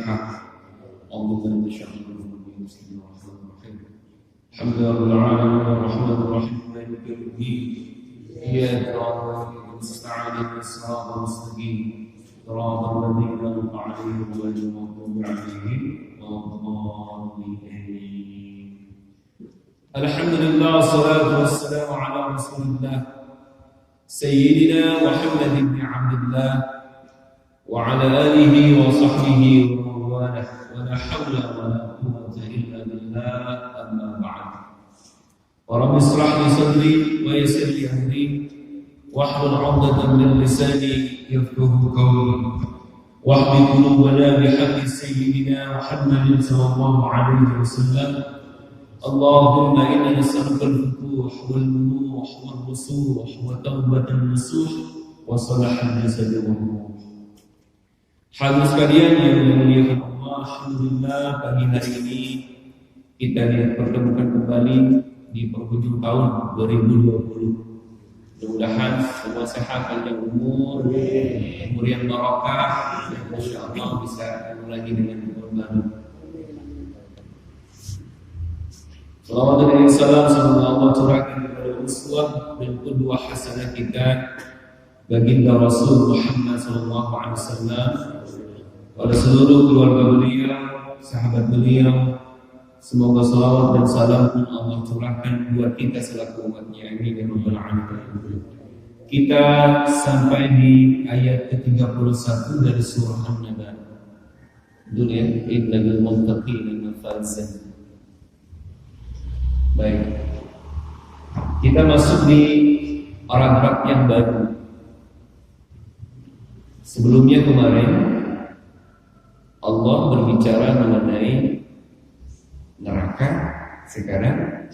Al-Fatihah. Alhamdulillah Alhamdulillahirabbil alamin arrahmanir rahim maliki yaumiddin iyyaka na'budu wa iyyaka nasta'in siratal ladzina an'amta 'alaihim ghairil maghdubi 'alaihim waladdallin. Alhamdulillah wassalatu wassalamu ala Rasulillah Sayyidina Muhammad ibn Abdullah wa ala alihi wa sahbihi wa mawalah wa la hawla wa la quwwata illa billah amma ba'd. Wa rabbi ishrah li sadri wa yassir li amri wahlul 'uqdatam min lisani yafqahu qawli wahdi qulubana bihaqqi sayyidina Muhammadin sallallahu alaihi wasallam. Allahumma inna nas'aluka al-futuh wal-nuh wal-rusuh wa tawbatan nasuh wa salahal jasad wal-ruh. Hadirin sekalian yang dimuliakan Allah, alhamdulillah pagi hari ini kita dipertemukan kembali di penghujung tahun 2020. Mudah-mudahan semua sehat, panjang umur yang barokah, yang insyaallah bisa ketemu lagi dengan umur baru. Salawat dan salam semoga Allah curahkan kepada uswah dan qudwah hasanah kita baginda Rasul Muhammad sallallahu alaihi wasallam, pada seluruh keluarga beliau, sahabat beliau. Semoga salawat dan salam pun Allah curahkan buat kita selaku umatnya. Amin ya rabbal alamin. Kita sampai di ayat ke-31 dari surah An-Naba. Dunia innal muttaqina mafazan. Baik, kita masuk di paragraf yang baru. Sebelumnya kemarin Allah berbicara mengenai neraka, sekarang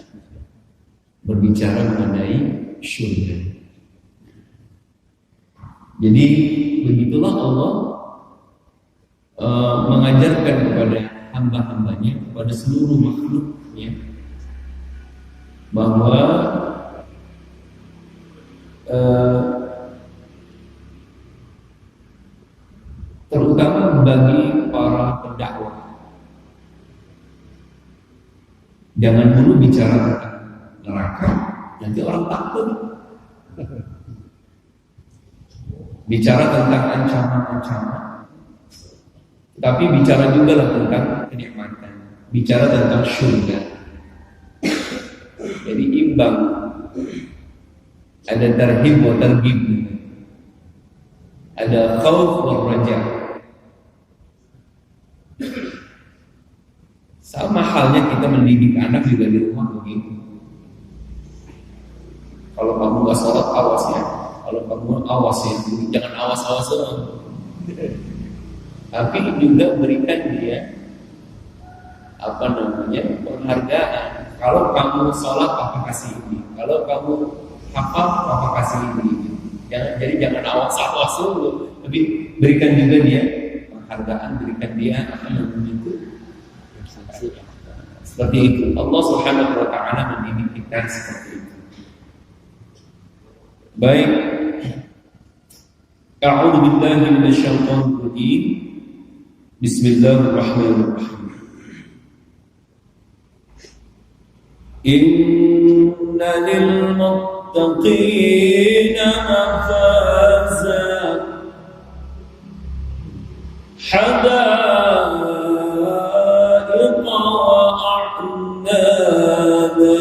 berbicara mengenai syurga. Jadi begitulah Allah mengajarkan kepada hamba-hambanya, kepada seluruh makhluknya, bahwa terutama bagi para pendakwah, jangan dulu bicara tentang neraka, nanti orang takut. Bicara tentang ancaman-ancaman, tapi bicara juga lah tentang kenikmatan, bicara tentang surga. Jadi imbang, ada tarhib wa targhib, ada khauf wa raja. Sama halnya kita mendidik anak juga di rumah begitu. Kalau kamu gak sholat, awas ya. Kalau kamu awas ya, jangan awas-awas doang. Tapi juga berikan dia penghargaan. Kalau kamu sholat, Papa kasih ini. Kalau kamu hafal, Papa kasih ini. Jangan awas-awas dulu, tapi berikan juga dia penghargaan, berikan dia seperti itu. Allah Subhanahu wa taala mendidik kita seperti itu. Baik. A'udzu billahi minasyaitonir rajim. Bismillahirrahmanirrahim. Inna lil muttaqina mafaza hadaiqa wa a'naba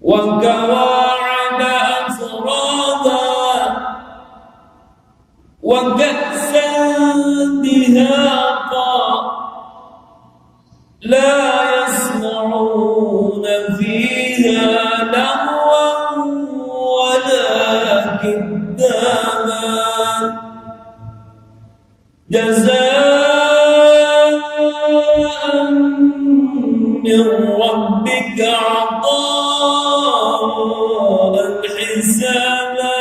wa kawa'ida asrada wa ka'san dihaqa لا يسمعون فيها لغوا ولا كذابا جزاء من ربك عطاء حسابا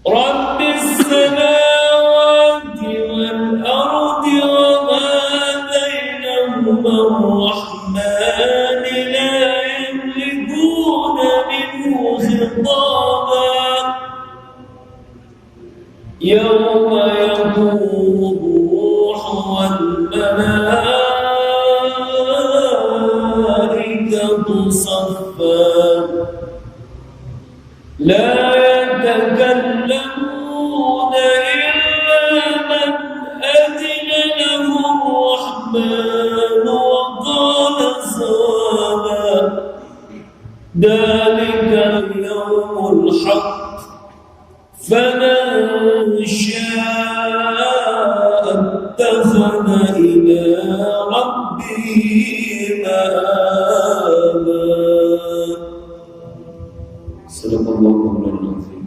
رب السماوات والأرض وما بينهما الرحمن لا يملكون منه خطابا يوم يقوم الروح والملائكة صفا لا يتكلمون إلا من أذن له الرحمن وقال صوابا ذلك اليوم الحق فمن شاء اتخذ إلى ربه مآبا. صدق الله العظيم.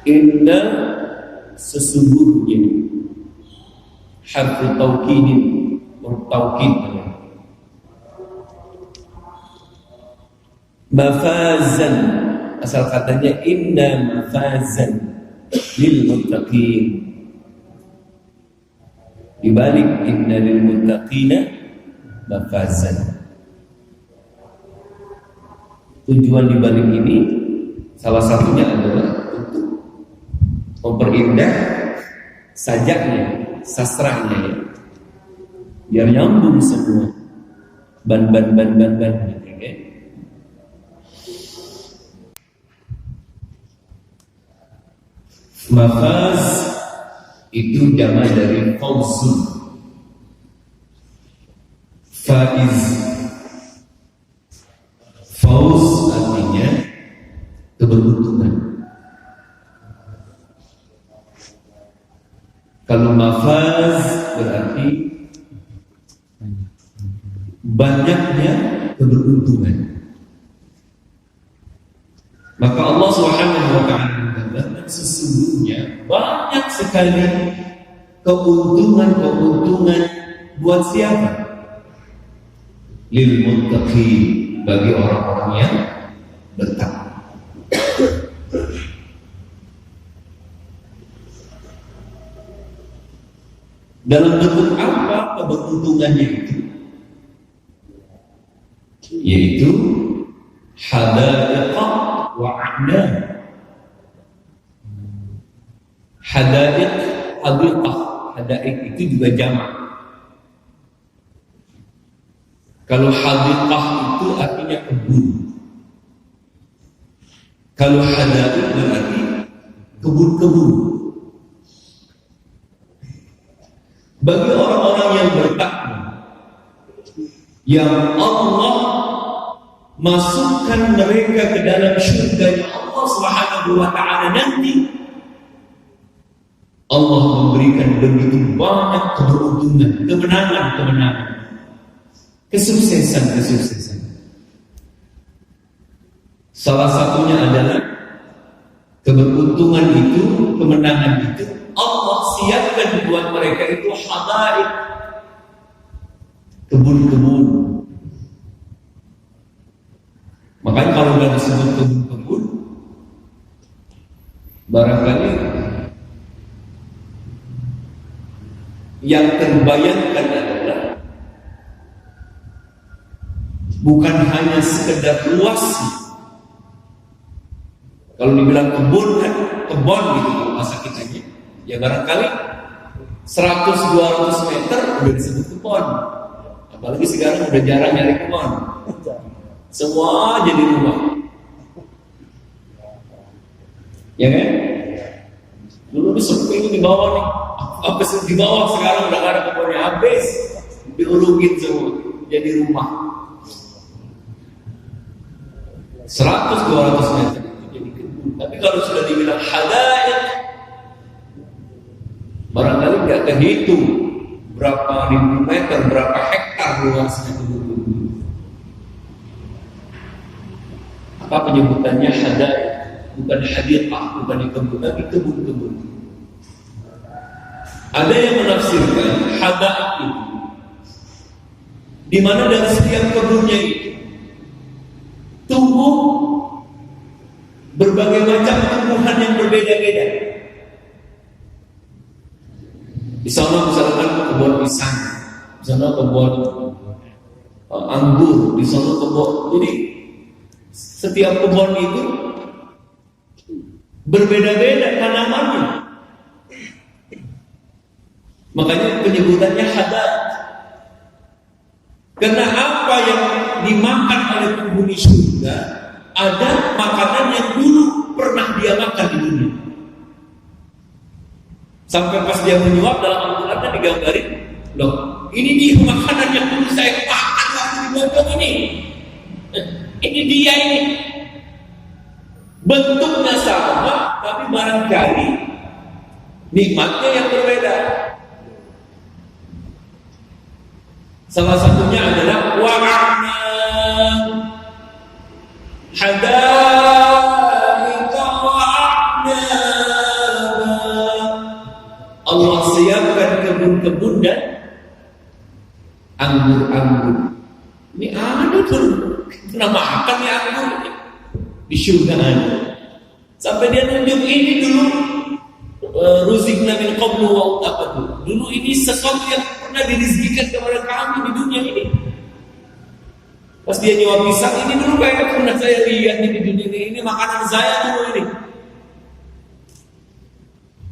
Inna sesungguhnya harfu taukidin bertaukid mafazan, asal katanya inna mafazan lil muttaqin, dibalik inna lil muttaqina mafazan. Tujuan dibalik ini salah satunya adalah untuk memperindah sajaknya, sastranya ya, biar nyambung semua ban gitu ya. Mafaz itu jama dari fauzun, faiz. Fauz artinya keberuntungan. Kalau mafaz berarti banyaknya keberuntungan. Maka Allah Subhanahu wa taala mengatakan sesungguhnya banyak sekali keuntungan buat siapa? Lil muttaqin, bagi orang-orang yang bertakwa. Dalam bentuk apa keberuntungannya itu? Yaitu hadaiq wa a'nab. Hadaiq, hadiqah. Hadaiq itu juga jamak. Kalau hadiqah itu artinya kebun. Kalau hadaiq berarti kebun-kebun. Bagi orang-orang yang bertakwa, yang Allah masukkan mereka ke dalam syurga Allah Subhanahu wa taala nanti, Allah memberikan begitu banyak keberuntungan, kemenangan, kesuksesan. Salah satunya adalah keberuntungan itu, kemenangan itu Allah siapkan buat mereka itu hadaiq, kebun-kebun. Makanya kalau sudah disebut kebun-kebun, barangkali yang terbayangkan adalah bukan hanya sekedar luas. Kalau dibilang kebun kan kebun gitu masa kitanya, ya barangkali 100-200 meter udah disebut kebun. Apalagi sekarang udah jarang nyari kebun, semua jadi rumah, ya kan? Dulu sepi di bawah nih, apa sih di bawah, sekarang udah ada kebunnya, habis diurugin semua jadi rumah. 100-200 meter itu jadi kebun. Tapi kalau sudah dibilang hadaiq, barangkali nggak terhitung berapa ribu meter, berapa hektar luasnya kebun. Apa penyebutannya hadaiq? Bukan hadiqah, bukan kebun, tapi kebun-kebun. Ada yang menafsirkan hadaiq itu di mana dari setiap kebunnya itu tumbuh berbagai macam tumbuhan yang berbeda-beda. Di sana misalkan kebun pisang, di sana kebun anggur, di sana kebun. Jadi Setiap kebun itu berbeda-beda tanamannya. Makanya penyebutannya hadaik. Karena apa yang dimakan oleh penghuni surga, ada makanan yang dulu pernah dia makan di dunia. Sampai pas dia menyuap dalam Al-Quran digambarin, loh, ini dia makanan yang dulu saya makan waktu di bodong ini. Ini dia ini. Bentuknya sama, tapi barangkali nikmatnya yang berbeda. Salah satunya adalah wa'ana hadaika wa'ana. Allah siapkan kebun-kebun dan anggur-anggur. Ini ada tuh, pernah makan ya anggur di surga ada. Sampai dia nunjuk ini dulu ruzikna min qablu wa utaqatu. Dulu ini sesuatu yang pernah dirizkikan kepada kami di dunia ini. Pas dia nyewa pisang, ini dulu kayak pernah saya lihat di dunia ini makanan saya dulu ini.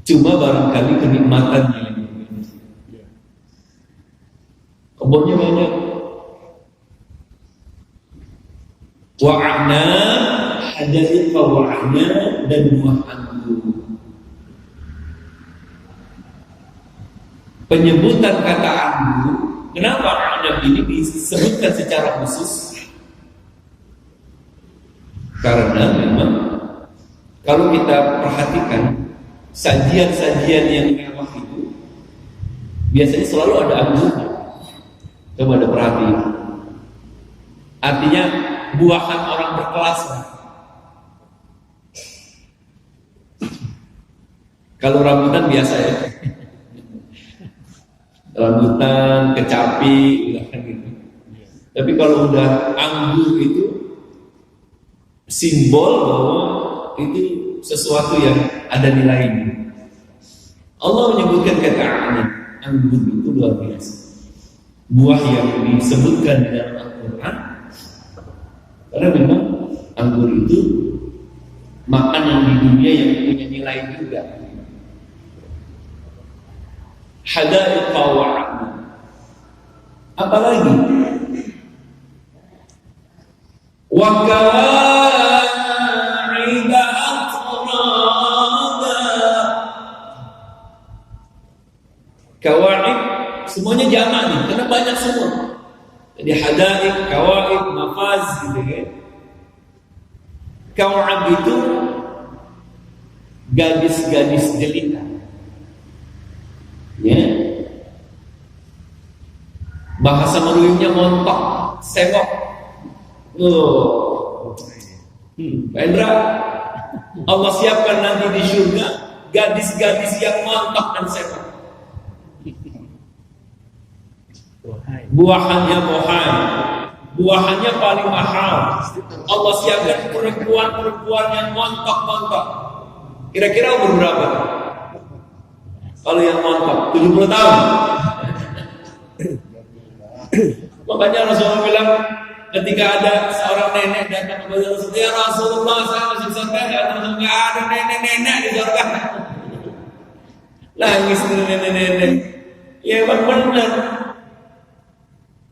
Cuma barangkali kenikmatannya yang berbeda. Kebunnya banyak. Wa'ana hadaika wa'ana dan buah anggur. Penyebutan kata anggur, kenapa ada ini disebutkan secara khusus? Karena memang kalau kita perhatikan sajian-sajian yang mewah itu biasanya selalu ada anggurnya. Coba ada perhatian. Artinya buahan orang berkelas. Kalau rambutan biasa ya. Rambutan, kecapi, gitu. Tapi kalau udah anggur itu simbol bahwa itu sesuatu yang ada nilainya. Allah menyebutkan kata anggur itu luar biasa. Buah yang disebutkan di dalam Al-Quran. Karena memang anggur itu makanan di dunia yang punya nilai juga. Hada'iqa wa'ana. Apalagi wa kawa'ida atrada. Kawa'id semuanya jamak nih, karena banyak semua. Jadi hada'iq, kawa'id, mafaz gitu kan. Kawa'id itu gadis-gadis jelita. Ya. Bahasa Melayunya montok, sewok. Pak Indra, Allah siapkan nanti di surga gadis-gadis yang montok dan sewok. Buahannya bohan, buahannya paling mahal. Allah siapkan perempuan-perempuan yang montok-montok. Kira-kira umur berapa? Kalau yang montok 70 tahun. Makanya Rasulullah bilang ketika ada seorang nenek datang kepada Rasulullah, ya Rasulullah, saya masuk surga, nggak ada nenek-nenek di surga. Nangis nenek-nenek. Ya emang benar.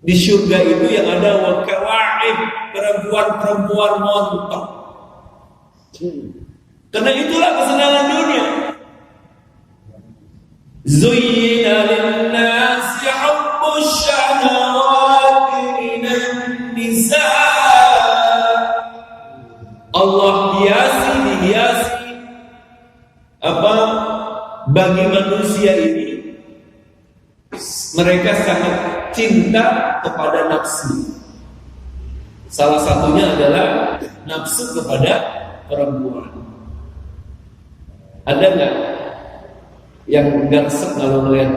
Di surga itu yang ada wakawa'ib, perempuan-perempuan montok. Karena itulah kesenangan dunia. Zuyyina lin-nasi hubbus syahawati minan nisa. Allah dihiasi apa bagi manusia ini, mereka sangat cinta kepada nafsu. Salah satunya adalah nafsu kepada perempuan. Ada nggak yang nggak resep kalau melihat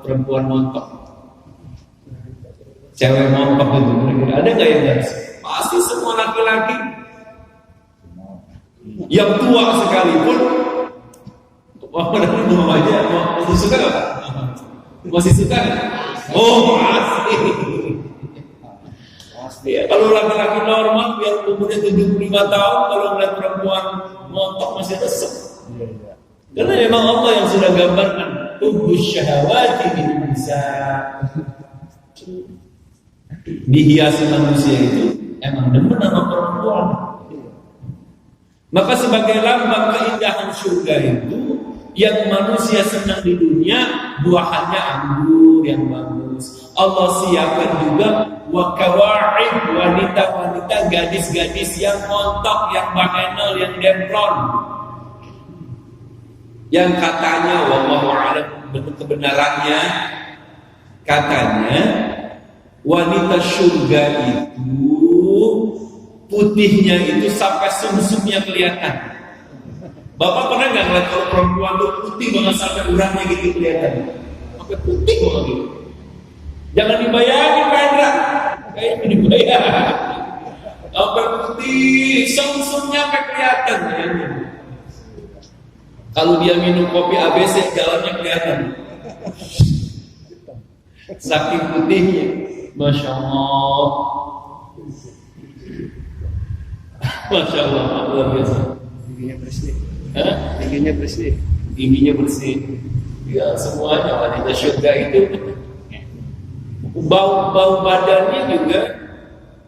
perempuan montok, cewek montok itu? Ada nggak yang nggak resep? Pasti semua laki-laki yang tua sekalipun. Wah, padahal belum aja masih suka nggak? Masih suka? Oh, masih. Ya, kalau laki-laki normal biar umurnya 75 tahun, kalau melihat perempuan montok masih resep. Karena memang Allah yang sudah gambarkan hubbus syahawati bin nisa. Dihiasi manusia itu emang demen sama perempuan. Maka sebagai lambang keindahan surga itu, yang manusia senang di dunia, buahannya anggur yang bagus. Allah siapkan juga wakawa'id, wanita-wanita, gadis-gadis yang montok, yang bahenol, yang demplon. Yang katanya, wallahu a'lam bentuk kebenarannya, katanya wanita surga itu putihnya itu sampai sumsumnya kelihatan. Bapak pernah nggak ngeliat kalau perempuan tuh putih banget sampai urangnya gitu kelihatan? Sampai putih banget gitu. Jangan dibayangin Pendra, kayaknya dibayangin. Sampai putih, sumsumnya sampai kelihatan kayaknya. Kalau dia minum kopi ABC, jalannya kelihatan. Saking putihnya, Masya Allah. Masya Allah, luar biasa. Giginya bersih. Hah? Giginya bersih. Giginya bersih. Ya semuanya wanita surga itu. Bau badannya juga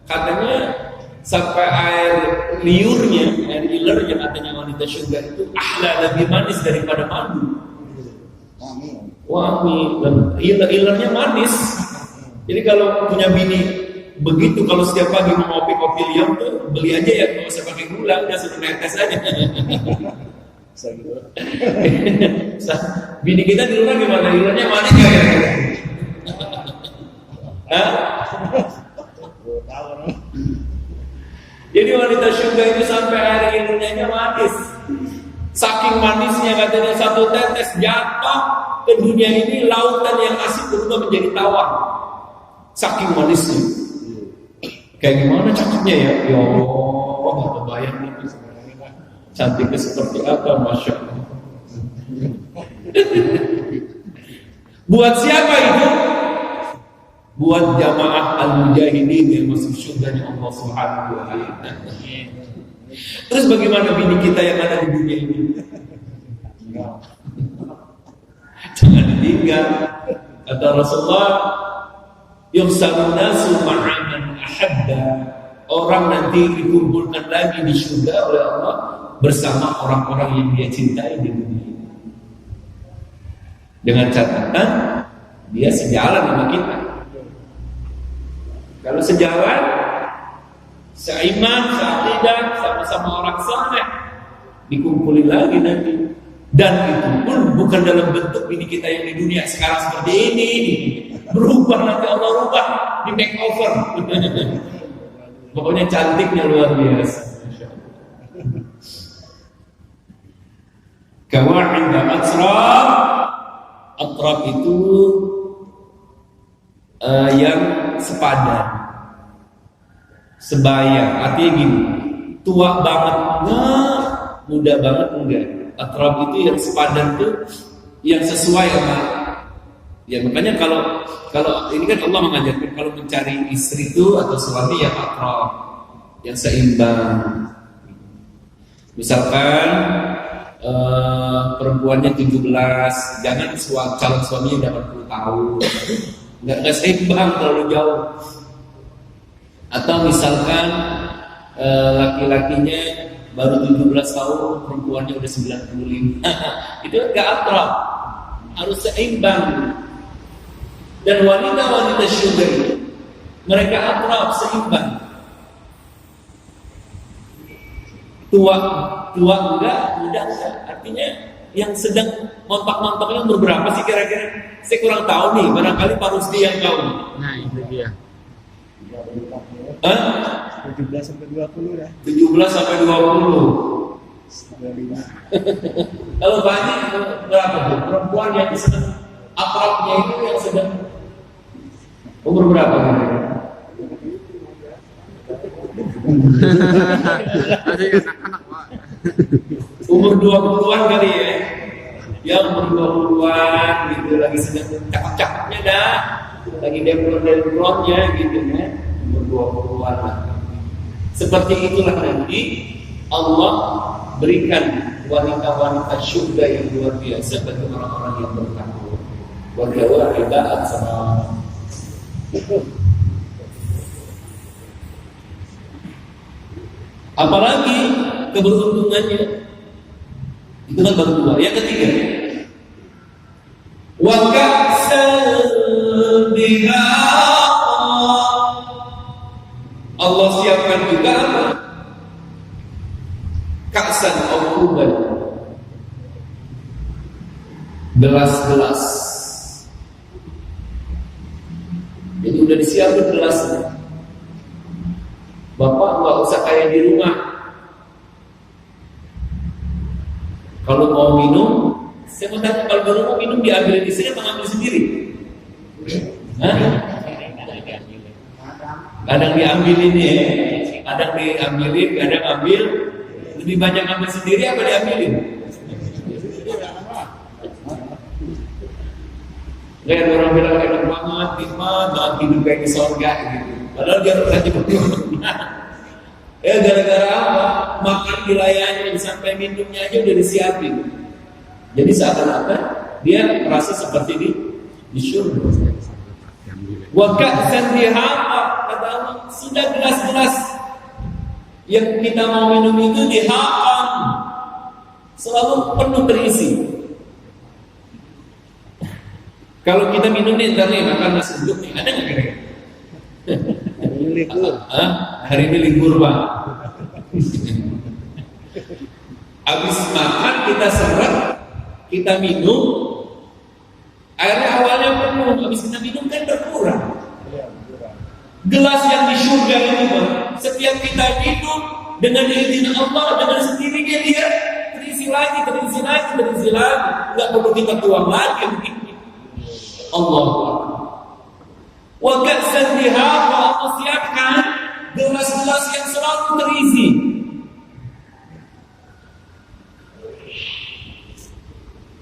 katanya sampai air liurnya, air ilernya katanya wanita surga itu ahla, lebih manis daripada madu. Wangi dan ilernya manis. Jadi kalau punya bini begitu, kalau setiap pagi mau ngopi kopi liam tuh beli aja ya, nggak usah pakai gula, udah suruh netes aja. Bini kita di luar gimana? Ilernya manis nggak ya? Hah? Jadi wanita surga itu sampai air ilernya manis. Saking manisnya katanya satu tetes jatuh ke dunia ini, lautan yang asin berubah menjadi tawar. Saking manisnya. Kayak gimana cakepnya ya? Ya Allah, nggak kebayang nih. Cantiknya seperti apa, Masya Allah. Buat siapa itu? Buat jamaah al-mujahidin yang masuk surganya Allah Subhanahu wa ta'ala. Terus bagaimana bini kita yang ada di dunia ini? Jangan ditinggal. Kata Rasulullah, yuhsarun nasu ma'aman ahabba. Orang nanti dikumpulkan lagi di surga oleh Allah bersama orang-orang yang dia cintai di dunia. Dengan catatan dia sejalan sama kita. Kalau sejalan, seiman, seakidah, sama-sama orang saleh, dikumpulin lagi nanti. Dan itu pun bukan dalam bentuk bini kita yang di dunia sekarang seperti ini. Berubah nanti Allah rubah, di makeover. Pokoknya cantiknya luar biasa. Kawa'in dan atrab. Atrab itu yang sepadan, sebaya. Artinya gini, tua banget enggak, muda banget enggak. Atrab itu yang sepadan tuh, yang sesuai sama. Ya makanya kalau ini kan Allah mengajarkan kalau mencari istri itu atau suami yang atrab, yang seimbang. Misalkan perempuannya 17, jangan calon suaminya 80 tahun. Nggak seimbang, terlalu jauh. Atau misalkan laki-lakinya baru 17 tahun, perempuannya udah 95. Itu nggak atrab, harus seimbang. Dan wanita-wanita syurga itu mereka atrab, seimbang. Tua enggak, muda enggak. Artinya yang sedang montok-montoknya umur berapa sih kira-kira? Saya kurang tahu nih, barangkali Pak Rusdi yang tahu. Nah, itu dia. 17 sampai 20 dah. 17 sampai 20. 25. Kalau banyak berapa tuh? Perempuan yang sedang akrabnya itu yang sedang umur berapa kira-kira? Ada anak-anak, Pak. Umur 20-an kali ya. Ya umur 20-an gitu, lagi sedang cakep-cakepnya dah. Lagi demplon-demplonnya gitu ya. Umur 20-an lah. Seperti itulah nanti Allah berikan wanita-wanita syurga yang luar biasa bagi orang-orang yang bertakwa. Wahidaat sama apalagi keberuntungannya itu kan baru dua. Yang ketiga, wa ka'san dihaqa. Allah siapkan juga apa? Ka'san al-quban, gelas-gelas. Jadi udah disiapin gelasnya. Bapak nggak usah kayak di rumah. Kalau mau minum, saya mau tanya, kalau baru mau minum diambil di sini atau ngambil sendiri? Hah? Kadang diambilin ya, kadang diambilin, kadang ambil. Lebih banyak ambil sendiri apa diambilin? Lihat orang bilang enak banget, nikmat banget hidup kayak di surga gitu. Padahal dia lagi berjuang. Ya gara-gara apa? Makan dilayani sampai minumnya aja udah disiapin. Jadi seakan-akan dia merasa seperti di surga. Wa ka'san dihaqa, kata Allah, sudah gelas-gelas yang kita mau minum itu dihaqan, selalu penuh terisi. Kalau kita minum nih, ntar nih makan nasi uduk nih, ada nggak kira-kira? Hari ini libur Pak. Habis makan kita seret, kita minum, airnya awalnya penuh, habis kita minum kan berkurang. Gelas yang di surga ini Pak, setiap kita minum dengan izin Allah, dengan sendirinya dia terisi lagi, nggak perlu kita tuang lagi. Allah. Wa ka'san dihaqa, Allah siapkan gelas-gelas yang selalu terisi.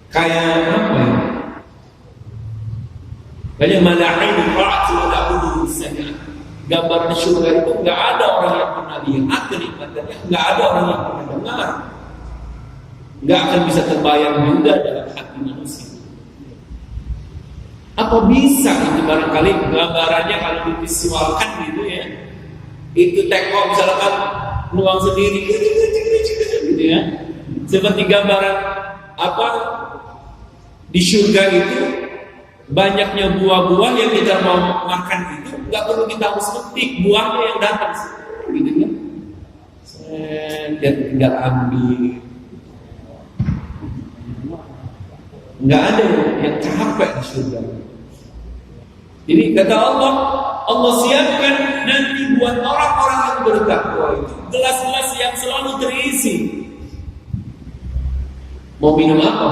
Kayak apa ya? Kayak malahin ra'at wa la'udhu sami'at. Gambaran surga itu nggak ada orang yang pernah lihat kenikmatannya, nggak ada orang yang pernah dengar, nggak akan bisa terbayang juga dalam hati manusia. Apa bisa itu barangkali gambarannya kalau divisualkan gitu ya? Itu teko misalkan nuang sendiri gitu ya. Seperti gambaran apa di surga itu banyaknya buah-buah yang kita mau makan itu nggak perlu kita harus metik, buahnya yang datang gitu ya. Dan tinggal ambil. Nggak ada yang capek di surga. Jadi kata Allah, Allah siapkan nanti buat orang-orang yang bertakwa itu gelas-gelas yang selalu terisi. Mau minum apa?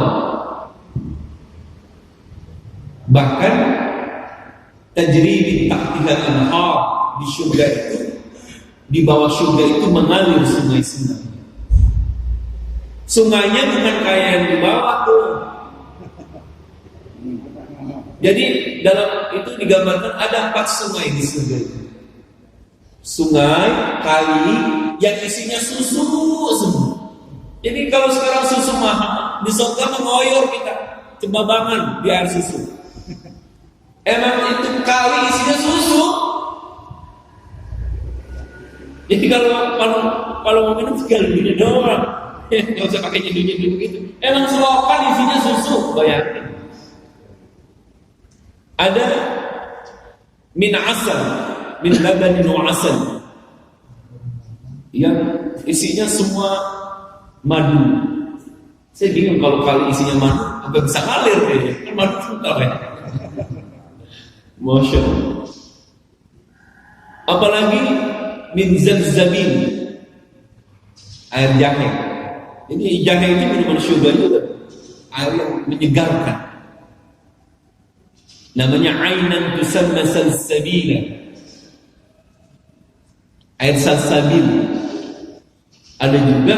Bahkan tajri min tahtiha al-anhar, di surga itu, di bawah surga itu mengalir sungai-sungai. Sungainya bukan kayak yang di bawah tuh. Jadi dalam itu digambarkan ada 4 sungai di surga itu. Sungai, kali yang isinya susu semua. Jadi kalau sekarang susu mahal, di surga mengoyor kita cembabangan di air susu. Emang itu kali isinya susu. Jadi kalau mau minum tinggal minum doang. Nggak usah pakai nyeduh gitu. Emang selokan isinya susu, bayangin. Ada min asal, min labanin wa asal, yang isinya semua madu. Saya bingung kalau kali isinya madu, agak bisa ngalir deh. Kan madu suka ya. Masya Allah. Apalagi min zalzabin, air jahe. Ini jahe itu minuman syurga juga, air yang menyegarkan. Namanya ainan tusamma salsabila, air salsabil. Ada juga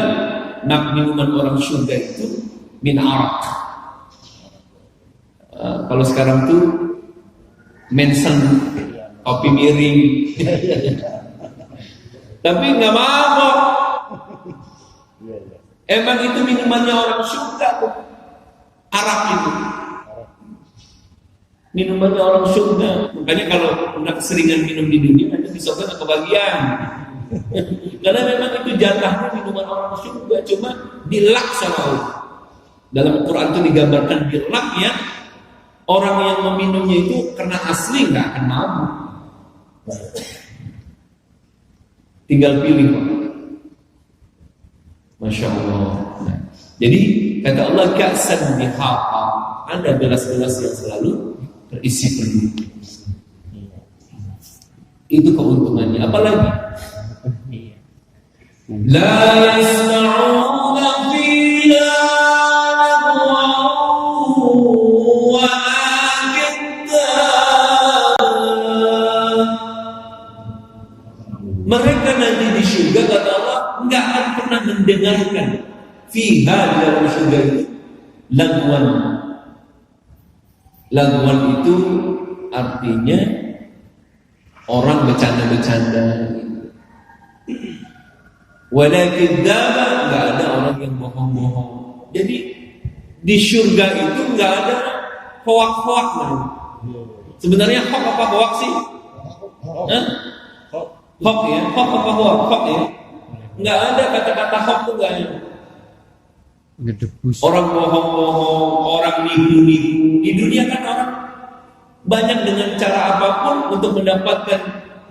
minuman orang surga itu min arak. Kalau sekarang tuh mensen kopi miring. Tapi nggak mabok. Emang itu minumannya orang surga tuh. Arak itu. Minumannya orang surga. Makanya kalau udah keseringan minum di dunia, nanti di surga nggak kebagian. Karena memang itu jatahnya minuman orang surga, cuma dilak sama Allah. Dalam Quran itu digambarkan dilak ya. Orang yang meminumnya itu karena asli nggak akan mabuk. Tinggal pilih, Pak. Masya Allah. Nah, jadi kata Allah ka'san dihaqa, ada gelas-gelas yang selalu terisi penuh. Itu keuntungannya. Apalagi la yasma'una fiha wa mereka nanti di surga kata Allah enggak akan pernah mendengarkan fiha di dalam surga itu lagwan. Lagwan itu artinya orang bercanda-bercanda. Walakin daba, enggak ada orang yang bohong-bohong. Jadi di surga itu enggak ada hoak-hoak. Sebenarnya hoak apa hoak sih? Hah? Hoak ya, hoak apa hoak? Hoak ya. Enggak ada kata-kata hoak tuh enggak ada. Orang bohong-bohong, orang nipu-nipu. Di dunia kan orang banyak dengan cara apapun untuk mendapatkan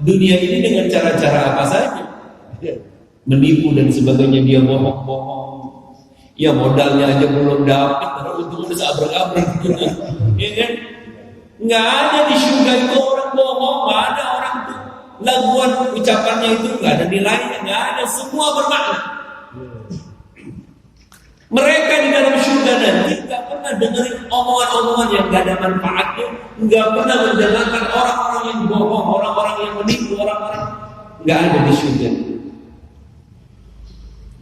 dunia ini dengan cara-cara apa saja. Menipu dan sebagainya, dia bohong-bohong. Ya modalnya aja belum dapat, baru untung udah seabrek-abrek. Ya kan? Nggak ada di surga itu orang bohong, nggak ada orang tuh laguan ucapannya itu nggak ada nilainya, nggak ada, semua bermakna. Mereka di dalam surga nanti nggak pernah dengerin omongan-omongan yang nggak ada manfaatnya, nggak pernah mendengarkan orang-orang yang bohong, orang-orang yang menipu, orang-orang nggak ada di surga.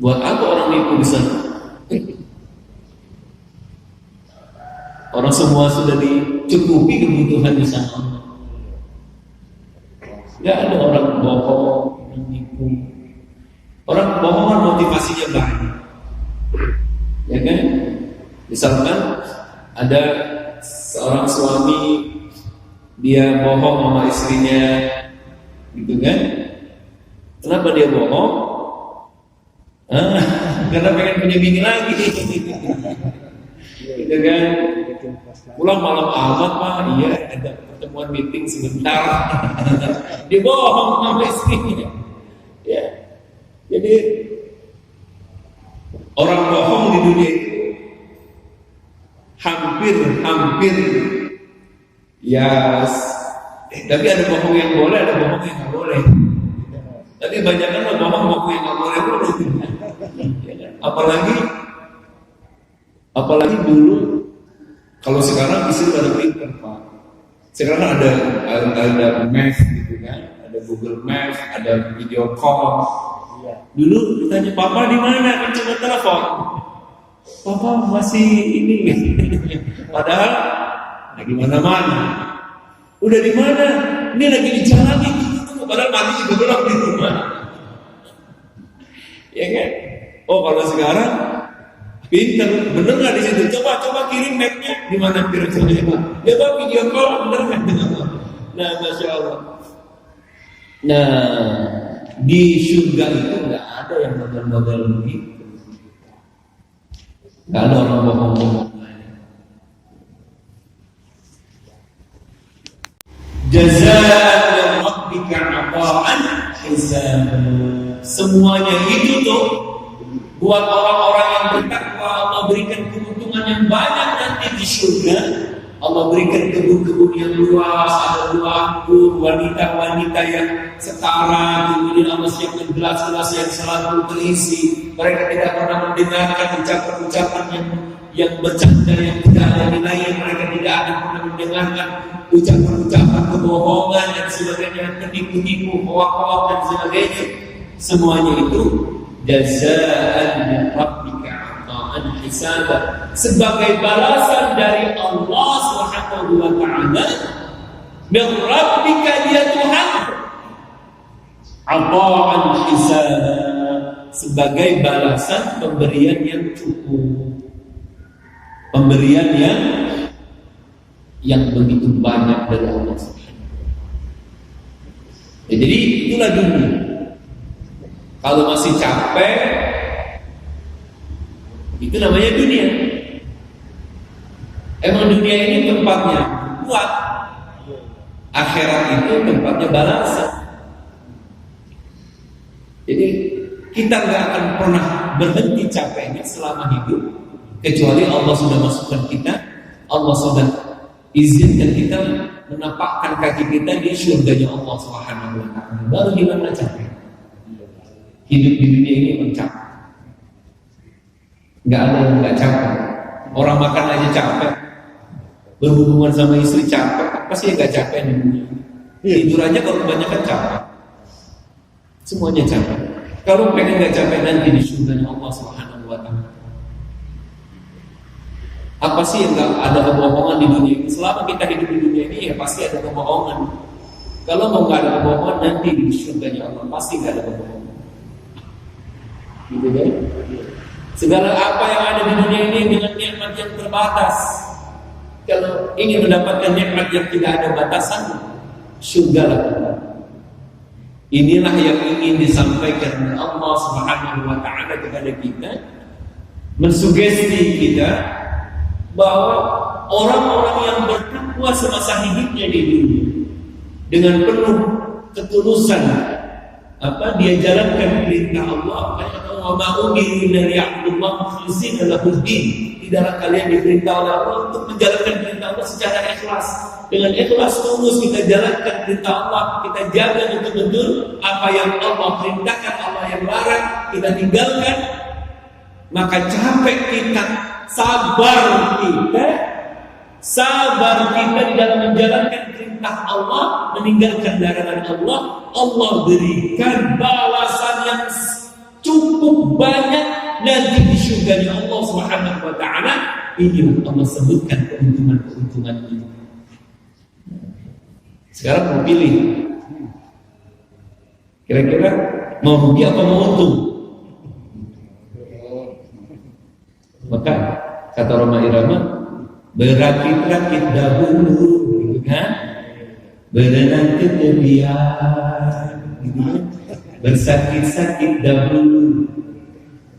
Buat apa orang nipu di sana? Orang semua sudah dicukupi kebutuhan di sana. Nggak ada orang bohong, menipu. Orang bohongan motivasinya banyak. Ya kan? Misalkan ada seorang suami dia bohong sama istrinya, gitu kan? Kenapa dia bohong? Karena pengen punya bini lagi, gitu kan? Pulang malam amat Pak, iya ada pertemuan meeting sebentar. Dia bohong sama istrinya. Ya, jadi orang bohong di dunia itu hampir ya, tapi ada bohong yang boleh, ada bohong yang nggak boleh. Tapi banyak kan bohong yang nggak boleh. Apalagi dulu, kalau sekarang istri pada pinter Pak. Sekarang ada Maps gitu kan, ada Google Maps, ada video call. Dulu ditanya papa di mana, kan cuma telepon. Papa masih ini, padahal lagi mana-mana. Udah di mana? Ini lagi di jalan itu. Padahal mati juga belum di rumah. Ya kan? Oh kalau sekarang pinter, bener nggak di situ? Coba kirim mapnya di mana kira-kira itu? Coba video call, bener nggak? Nah, masya Allah. Nah, di surga itu nggak ada yang modal-modal begitu. Nggak ada orang bohong-bohong. Jazaan yang rabbika ata'an hisab. Semuanya itu tuh buat orang-orang yang bertakwa, Allah berikan keuntungan yang banyak nanti di surga. Allah berikan kebun-kebun yang luas, ada buah anggur, wanita-wanita yang setara, kemudian Allah siapkan gelas-gelas yang selalu terisi. Mereka tidak pernah mendengarkan ucapan-ucapan yang bercanda, yang tidak ada nilainya. Mereka tidak akan pernah mendengarkan ucapan-ucapan kebohongan dan sebagainya, penipu-nipu, hoak-hoak dan sebagainya. Semuanya itu jazaan min rabbika ata'an hisaba, sebagai balasan dari Allah Subhanahu wa ta'ala min rabbika ya Tuhan ata'an hisana, sebagai balasan pemberian yang cukup, pemberian yang begitu banyak dari Allah Subhanahu. Jadi itulah dunia. Kalau masih capek, itu namanya dunia. Emang dunia ini tempatnya kuat, akhirat itu tempatnya balasan. Jadi kita nggak akan pernah berhenti capeknya selama hidup, kecuali Allah sudah masukkan kita, Allah sudah izinkan kita menapakkan kaki kita di surganya Allah Subhanahu wa Ta'ala. Baru gimana capek? Hidup di dunia ini mencapek. Nggak ada yang nggak capek. Orang makan aja capek, berhubungan sama istri capek, pasti nggak capek di dunia. Tidur aja kalau kebanyakan capek. Semuanya capek. Kalau pengen nggak capek nanti di surganya Allah Subhanahu wa Ta'ala. Apa sih yang nggak ada kebohongan di dunia ini? Selama kita hidup di dunia ini ya pasti ada kebohongan. Kalau mau nggak ada kebohongan nanti di surganya Allah pasti nggak ada kebohongan. Gitu kan? Segala apa yang ada di dunia ini dengan nikmat yang terbatas. Kalau ingin mendapatkan nikmat yang tidak ada batasan, surga lah. Inilah yang ingin disampaikan oleh Allah Subhanahu wa Ta'ala kepada kita, mensugesti kita bahwa orang-orang yang bertakwa semasa hidupnya di dunia dengan penuh ketulusan, dia jalankan perintah Allah. Wa ma umiru illa liya'budullaha mukhlishina lahu-d-din. Tidaklah kalian diperintah oleh Allah untuk menjalankan perintah Allah secara ikhlas. Dengan ikhlas tulus kita jalankan perintah Allah, kita jaga betul-betul apa yang Allah perintahkan, Allah yang larang kita tinggalkan. Maka capek kita, sabar kita di dalam menjalankan perintah Allah, meninggalkan larangan Allah. Allah berikan balasan yang cukup banyak nanti di surganya Allah Subhanahu wa Ta'ala. Ini Allah sebutkan keuntungan-keuntungan ini. Sekarang mau pilih, kira-kira mau rugi apa mau untung? Maka kata Roma Irama, berakit-rakit dahulu, gitu kan? Berenang ketepian, gitu kan? Bersakit-sakit dahulu,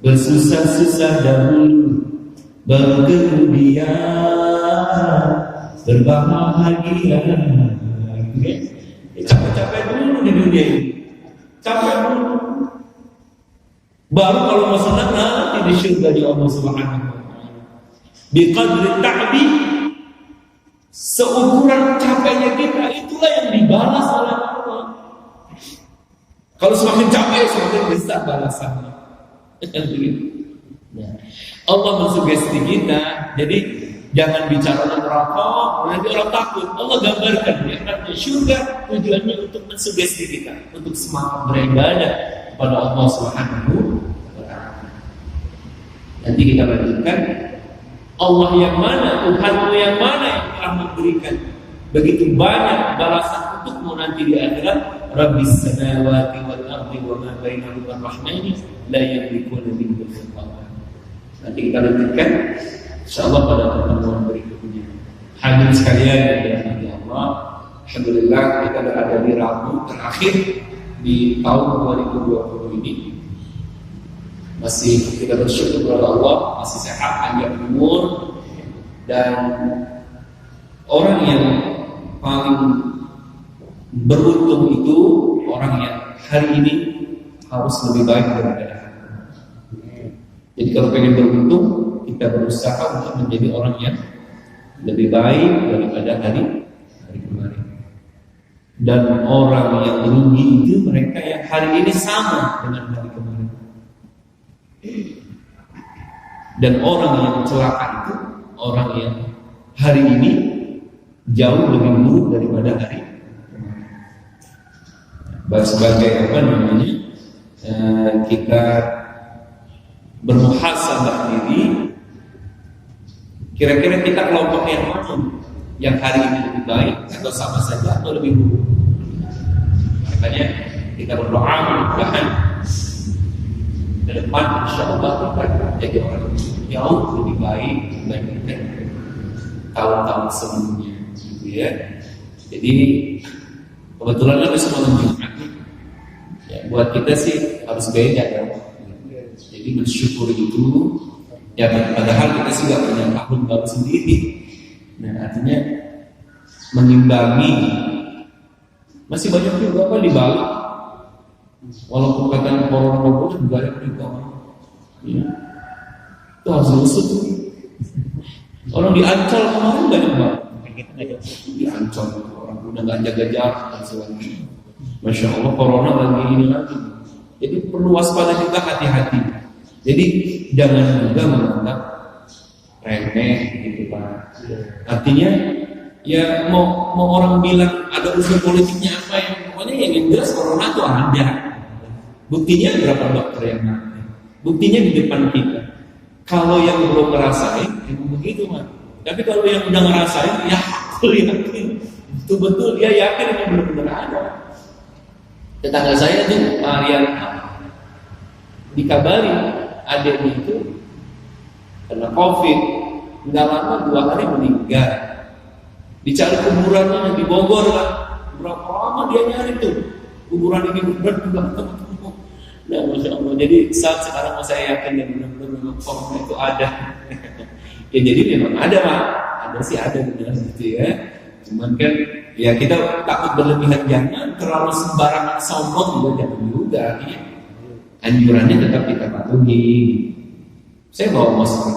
bersusah-susah dahulu, baru kemudian berbahagia. Capek-capek dulu di dunia ini, capek dulu. Baru kalau mau senang nanti di surga di Allah Subhanahu wa Ta'ala. Biqadri ta'bi, seukuran capeknya kita, itulah yang dibalas oleh Allah. Kalau semakin capek, semakin besar balasannya. Allah mensugesti kita, jadi jangan bicara neraka, nanti orang takut. Allah gambarkan nikmatnya surga, tujuannya untuk mensugesti kita, untuk semangat beribadah kepada Allah Subhanahu wa Ta'ala. Nanti kita lanjutkan, Allah yang mana, Tuhanmu yang mana yang telah memberikan begitu banyak balasan untukmu nanti di akhirat. Rabbis samawati wal ardi wa ma bainahuma rahmani la yamlikuna minhu khitaba. Nanti kita lanjutkan insyaallah pada pertemuan berikutnya. Hadirin sekalian yang dirahmati Allah, alhamdulillah kita berada di Rabu terakhir di tahun 2020 ini. Masih kita bersyukur kepada Allah, masih sehat, panjang umur, dan orang yang paling beruntung itu orang yang hari ini harus lebih baik daripada hari ini. Jadi kalau pengen beruntung, kita berusaha untuk menjadi orang yang lebih baik daripada hari kemarin. Dan orang yang rugi itu mereka yang hari ini sama dengan hari kemarin. Dan orang yang celaka itu orang yang hari ini jauh lebih buruk daripada hari kemarin. Sebagai kita bermuhasabah diri, kira-kira kita kelompok yang mana? yang hari ini lebih baik atau sama saja atau lebih buruk. Makanya kita berdoa mudah-mudahan ke depan insya Allah kita jadi orang jauh lebih baik dibandingkan tahun-tahun sebelumnya, gitu ya. Jadi kebetulan kan besok malam Jumat, ya, buat kita sih harus beda ya. Jadi bersyukur itu, ya padahal kita sih gak punya tahun baru sendiri. Nah artinya mengimbangi, masih banyak juga apa di Bali. Walaupun katanya corona banyak juga, ya. Itu harus diusut. Orang di Ancol kemarin banyak banget. Di Ancol orang udah nggak jaga jarak dan sebagainya. Masya Allah corona lagi ini lagi. Jadi perlu waspada juga, hati-hati. Jadi jangan juga menganggap remeh gitu Pak. Artinya ya mau orang bilang ada unsur politiknya apa ya, pokoknya yang jelas corona itu ada. Buktinya berapa dokter yang mati. Buktinya di depan kita. Kalau yang belum ngerasain, itu begitu Mas. Tapi kalau yang udah ngerasain, ya aku yakin, betul-betul dia yakin ini benar-benar ada. Tetangga saya tuh, Marian, dikabari adiknya itu kena COVID, nggak lama 2 hari meninggal. Dicari kuburannya di Bogor lah, berapa lama dia nyari tuh kuburan ini benar juga ketemu. Nah, Masya Allah. Jadi saat sekarang saya yakin dan benar-benar memang corona itu ada. Ya jadi memang ada Pak, ada sih ada benar gitu ya. Cuman kan ya kita takut berlebihan, jangan terlalu sembarangan sombong juga jangan juga. Ya. Anjurannya tetap kita patuhi. Saya bawa masker,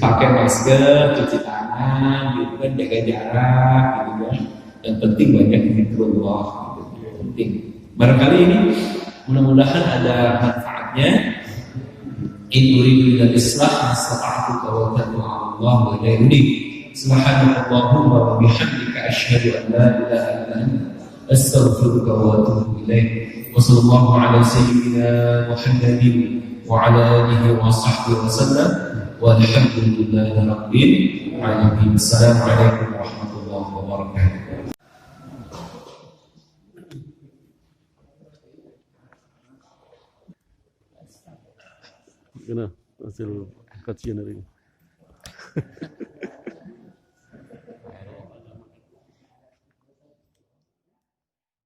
pakai masker, cuci tangan, gitu kan, jaga jarak, gitu kan. Yang penting banyak zikrullah, gitu. Penting. Barangkali ini mudah-mudahan ada manfaatnya. In uridu illa al-islah mastata'tu tawakkaltu 'ala Allah wa ilayhi unib. Subhanallahumma wa bihamdika asyhadu an la ilaha illa anta astaghfiruka wa atubu ilaik. Wa sallallahu ala sayyidina Muhammadin wa ala alihi wa sahbihi wa sallam. Walhamdulillahi rabbil alamin. Assalamualaikum warahmatullahi wabarakatuh. Gimana hasil kajian hari ini?